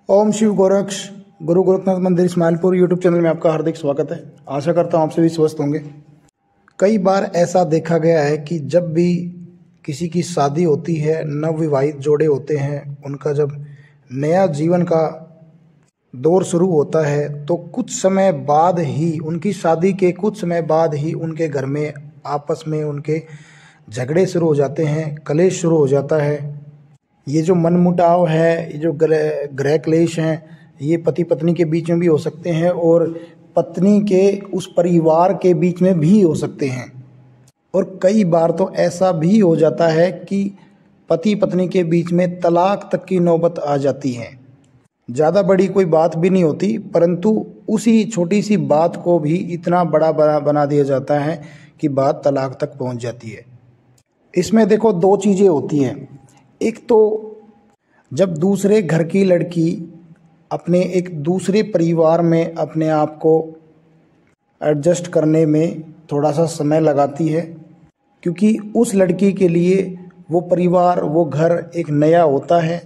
ओम शिव गोरक्ष गुरु गोरखनाथ मंदिर Ismailpur YouTube channel में आपका हार्दिक स्वागत है। आशा करता हूँ आप सभी स्वस्थ होंगे। कई बार ऐसा देखा गया है कि जब भी किसी की शादी होती है, नवविवाहित जोड़े होते हैं, उनका जब नया जीवन का दौर शुरू होता है तो कुछ समय बाद ही, उनकी शादी के कुछ समय बाद ही उनके घर में आपस में उनके झगड़े शुरू हो जाते हैं, कलेश शुरू हो जाता है। ये जो मनमुटाव है, ये जो गृह क्लेश हैं, ये पति पत्नी के बीच में भी हो सकते हैं और पत्नी के उस परिवार के बीच में भी हो सकते हैं। और कई बार तो ऐसा भी हो जाता है कि पति पत्नी के बीच में तलाक तक की नौबत आ जाती है। ज़्यादा बड़ी कोई बात भी नहीं होती, परंतु उसी छोटी सी बात को भी इतना बड़ा बना दिया जाता है कि बात तलाक तक पहुंच जाती है। इसमें देखो दो चीज़ें होती हैं। एक तो जब दूसरे घर की लड़की अपने एक दूसरे परिवार में अपने आप को एडजस्ट करने में थोड़ा सा समय लगाती है, क्योंकि उस लड़की के लिए वो परिवार, वो घर एक नया होता है।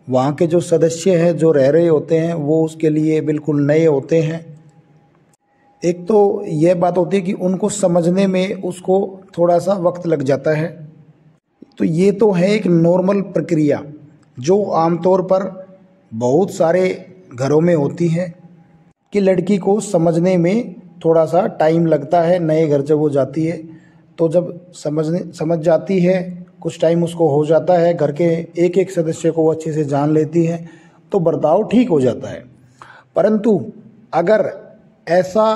वहाँ के जो सदस्य हैं, जो रह रहे होते हैं, वो उसके लिए बिल्कुल नए होते हैं। एक तो यह बात होती है कि उनको समझने में उसको थोड़ा सा वक्त लग जाता है। तो ये तो है एक नॉर्मल प्रक्रिया जो आमतौर पर बहुत सारे घरों में होती है कि लड़की को समझने में थोड़ा सा टाइम लगता है। नए घर जब वो जाती है तो जब समझ जाती है, कुछ टाइम उसको हो जाता है, घर के एक एक सदस्य को वो अच्छे से जान लेती है, तो बर्ताव ठीक हो जाता है। परंतु अगर ऐसा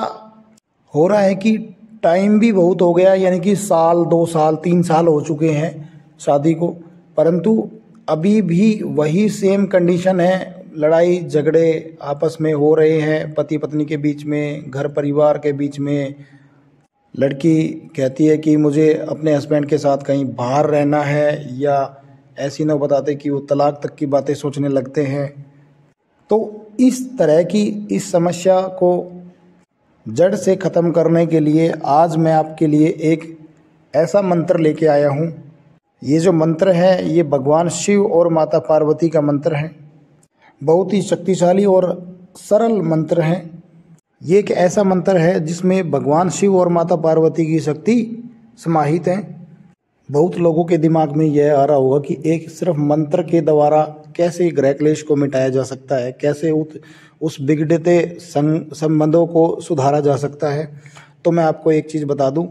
हो रहा है कि टाइम भी बहुत हो गया, यानी कि साल, 2 साल, 3 साल हो चुके हैं शादी को, परंतु अभी भी वही सेम कंडीशन है, लड़ाई झगड़े आपस में हो रहे हैं, पति पत्नी के बीच में, घर परिवार के बीच में। लड़की कहती है कि मुझे अपने हस्बैंड के साथ कहीं बाहर रहना है, या ऐसी न बताते कि वो तलाक तक की बातें सोचने लगते हैं। तो इस तरह की इस समस्या को जड़ से ख़त्म करने के लिए आज मैं आपके लिए एक ऐसा मंत्र लेके आया हूँ। ये जो मंत्र है, ये भगवान शिव और माता पार्वती का मंत्र है। बहुत ही शक्तिशाली और सरल मंत्र है। ये एक ऐसा मंत्र है जिसमें भगवान शिव और माता पार्वती की शक्ति समाहित है। बहुत लोगों के दिमाग में यह आ रहा होगा कि एक सिर्फ मंत्र के द्वारा कैसे गृह क्लेश को मिटाया जा सकता है, कैसे उस बिगड़ते संबंधों को सुधारा जा सकता है। तो मैं आपको एक चीज़ बता दूं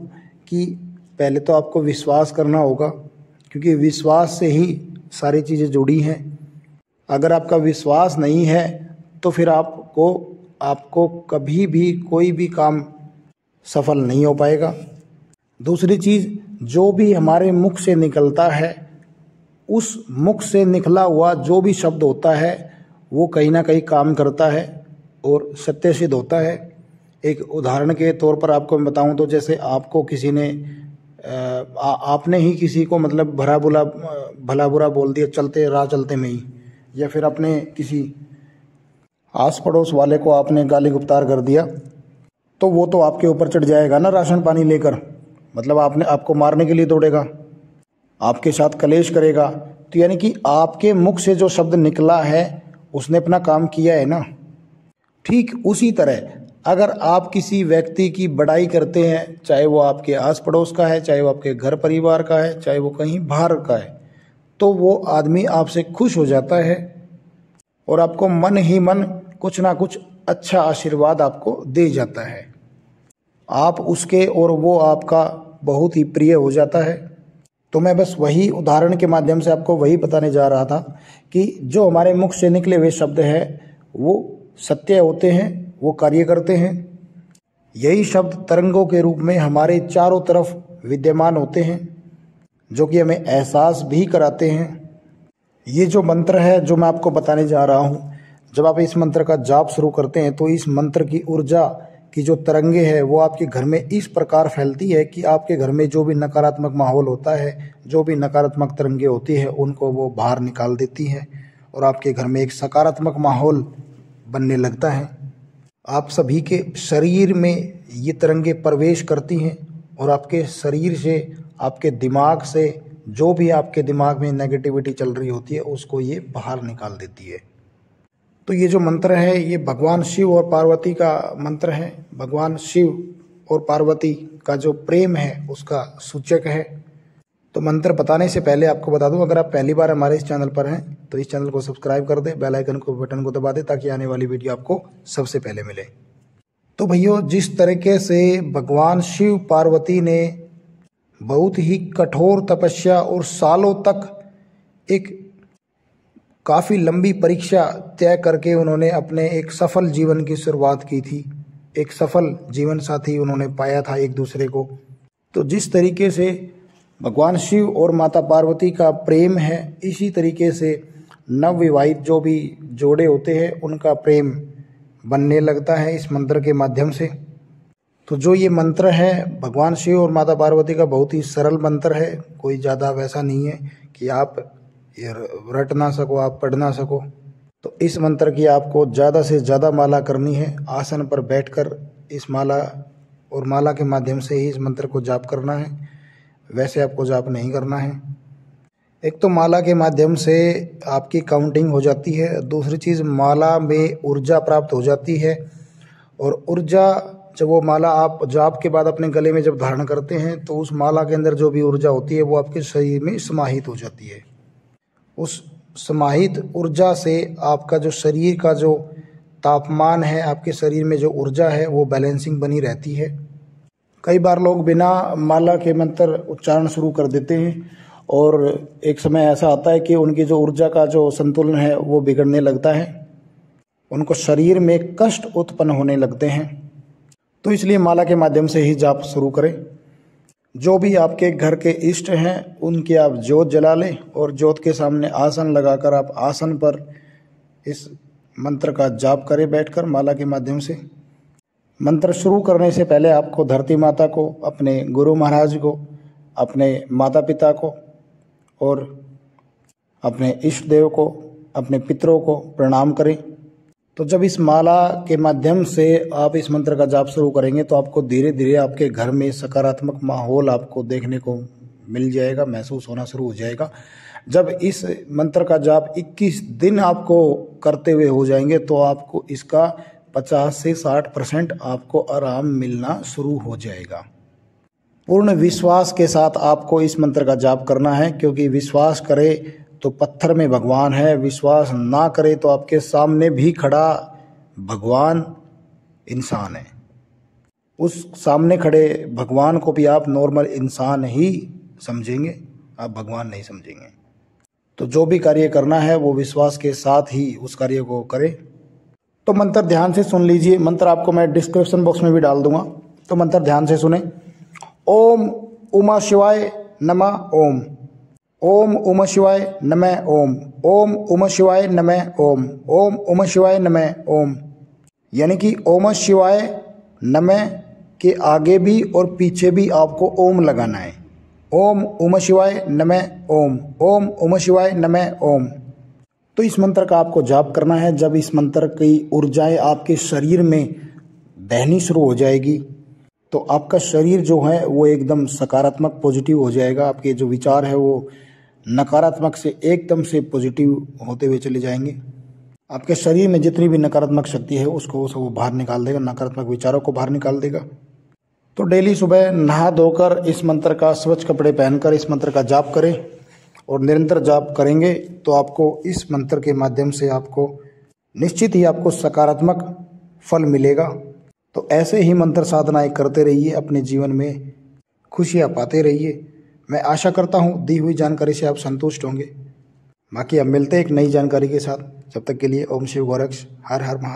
कि पहले तो आपको विश्वास करना होगा, क्योंकि विश्वास से ही सारी चीज़ें जुड़ी हैं। अगर आपका विश्वास नहीं है तो फिर आपको कभी भी कोई भी काम सफल नहीं हो पाएगा। दूसरी चीज़, जो भी हमारे मुख से निकलता है, उस मुख से निकला हुआ जो भी शब्द होता है वो कहीं ना कहीं काम करता है और सत्य सिद्ध होता है। एक उदाहरण के तौर पर आपको मैं बताऊं तो जैसे आपको किसी ने आपने ही किसी को मतलब भला बुरा बोल दिया राह चलते में ही, या फिर अपने किसी आस पड़ोस वाले को आपने गाली गुप्तार कर दिया, तो वो तो आपके ऊपर चढ़ जाएगा ना राशन पानी लेकर। मतलब आपको मारने के लिए दौड़ेगा, आपके साथ कलेश करेगा। तो यानी कि आपके मुख से जो शब्द निकला है उसने अपना काम किया है ना। ठीक उसी तरह अगर आप किसी व्यक्ति की बड़ाई करते हैं, चाहे वो आपके आस पड़ोस का है, चाहे वो आपके घर परिवार का है, चाहे वो कहीं बाहर का है, तो वो आदमी आपसे खुश हो जाता है और आपको मन ही मन कुछ ना कुछ अच्छा आशीर्वाद आपको दे जाता है। आप उसके और वो आपका बहुत ही प्रिय हो जाता है। तो मैं बस वही उदाहरण के माध्यम से आपको वही बताने जा रहा था कि जो हमारे मुख से निकले हुए शब्द हैं वो सत्य होते हैं, वो कार्य करते हैं। यही शब्द तरंगों के रूप में हमारे चारों तरफ विद्यमान होते हैं, जो कि हमें एहसास भी कराते हैं। ये जो मंत्र है जो मैं आपको बताने जा रहा हूँ, जब आप इस मंत्र का जाप शुरू करते हैं तो इस मंत्र की ऊर्जा की जो तरंगे है वो आपके घर में इस प्रकार फैलती है कि आपके घर में जो भी नकारात्मक माहौल होता है, जो भी नकारात्मक तरंगे होती है, उनको वो बाहर निकाल देती है और आपके घर में एक सकारात्मक माहौल बनने लगता है। आप सभी के शरीर में ये तरंगे प्रवेश करती हैं और आपके शरीर से, आपके दिमाग से जो भी आपके दिमाग में नेगेटिविटी चल रही होती है उसको ये बाहर निकाल देती है। तो ये जो मंत्र है ये भगवान शिव और पार्वती का मंत्र है। भगवान शिव और पार्वती का जो प्रेम है उसका सूचक है। तो मंत्र बताने से पहले आपको बता दूं, अगर आप पहली बार हमारे इस चैनल पर हैं तो इस चैनल को सब्सक्राइब कर दें, बेल आइकन को बटन को दबा दें ताकि आने वाली वीडियो आपको सबसे पहले मिले। तो भैया, जिस तरीके से भगवान शिव पार्वती ने बहुत ही कठोर तपस्या और सालों तक एक काफ़ी लंबी परीक्षा तय करके उन्होंने अपने एक सफल जीवन की शुरुआत की थी, एक सफल जीवन साथी उन्होंने पाया था एक दूसरे को। तो जिस तरीके से भगवान शिव और माता पार्वती का प्रेम है, इसी तरीके से नवविवाहित जो भी जोड़े होते हैं उनका प्रेम बनने लगता है इस मंत्र के माध्यम से। तो जो ये मंत्र है भगवान शिव और माता पार्वती का बहुत ही सरल मंत्र है, कोई ज़्यादा वैसा नहीं है कि आप ये रट ना सको, आप पढ़ ना सको। तो इस मंत्र की आपको ज़्यादा से ज़्यादा माला करनी है। आसन पर बैठकर इस माला और माला के माध्यम से ही इस मंत्र को जाप करना है, वैसे आपको जाप नहीं करना है। एक तो माला के माध्यम से आपकी काउंटिंग हो जाती है, दूसरी चीज़ माला में ऊर्जा प्राप्त हो जाती है। और ऊर्जा जब वो माला आप जाप के बाद अपने गले में जब धारण करते हैं तो उस माला के अंदर जो भी ऊर्जा होती है वो आपके शरीर में समाहित हो जाती है। उस समाहित ऊर्जा से आपका जो शरीर का जो तापमान है, आपके शरीर में जो ऊर्जा है वो बैलेंसिंग बनी रहती है। कई बार लोग बिना माला के मंत्र उच्चारण शुरू कर देते हैं और एक समय ऐसा आता है कि उनकी जो ऊर्जा का जो संतुलन है वो बिगड़ने लगता है, उनको शरीर में कष्ट उत्पन्न होने लगते हैं। तो इसलिए माला के माध्यम से ही जाप शुरू करें। जो भी आपके घर के इष्ट हैं उनकी आप ज्योत जला लें और ज्योत के सामने आसन लगाकर आप आसन पर इस मंत्र का जाप करें बैठकर माला के माध्यम से। मंत्र शुरू करने से पहले आपको धरती माता को, अपने गुरु महाराज को, अपने माता पिता को और अपने इष्ट देव को, अपने पितरों को प्रणाम करें। तो जब इस माला के माध्यम से आप इस मंत्र का जाप शुरू करेंगे तो आपको धीरे धीरे आपके घर में सकारात्मक माहौल आपको देखने को मिल जाएगा, महसूस होना शुरू हो जाएगा। जब इस मंत्र का जाप 21 दिन आपको करते हुए हो जाएंगे तो आपको इसका 50 से 60% आपको आराम मिलना शुरू हो जाएगा। पूर्ण विश्वास के साथ आपको इस मंत्र का जाप करना है, क्योंकि विश्वास करे तो पत्थर में भगवान है, विश्वास ना करे तो आपके सामने भी खड़ा भगवान इंसान है। उस सामने खड़े भगवान को भी आप नॉर्मल इंसान ही समझेंगे, आप भगवान नहीं समझेंगे। तो जो भी कार्य करना है वो विश्वास के साथ ही उस कार्य को करें। तो मंत्र ध्यान से सुन लीजिए, मंत्र आपको मैं डिस्क्रिप्शन बॉक्स में भी डाल दूंगा, तो मंत्र ध्यान से सुने। ओम उमा शिवाय नमः ओम, ओम उमा शिवाय नमः ओम, ओम उमा शिवाय नमः ओम, ओम उमा शिवाय नमः ओम। यानी कि ओम शिवाय नमः के आगे भी और पीछे भी आपको ओम लगाना है। ओम उमा शिवाय नमः ओम, ओम उमा शिवाय नमः ओम। तो इस मंत्र का आपको जाप करना है। जब इस मंत्र की ऊर्जाएं आपके शरीर में बहनी शुरू हो जाएगी तो आपका शरीर जो है वो एकदम सकारात्मक पॉजिटिव हो जाएगा। आपके जो विचार है वो नकारात्मक से एकदम से पॉजिटिव होते हुए चले जाएंगे। आपके शरीर में जितनी भी नकारात्मक शक्ति है उसको वो बाहर निकाल देगा, नकारात्मक विचारों को बाहर निकाल देगा। तो डेली सुबह नहा धोकर इस मंत्र का स्वच्छ कपड़े पहनकर इस मंत्र का जाप करें और निरंतर जाप करेंगे तो आपको इस मंत्र के माध्यम से आपको निश्चित ही आपको सकारात्मक फल मिलेगा। तो ऐसे ही मंत्र साधनाएं करते रहिए, अपने जीवन में खुशियां पाते रहिए। मैं आशा करता हूं दी हुई जानकारी से आप संतुष्ट होंगे। बाकी अब मिलते हैं एक नई जानकारी के साथ। जब तक के लिए ओम शिव गोरक्ष, हर हर महादेव।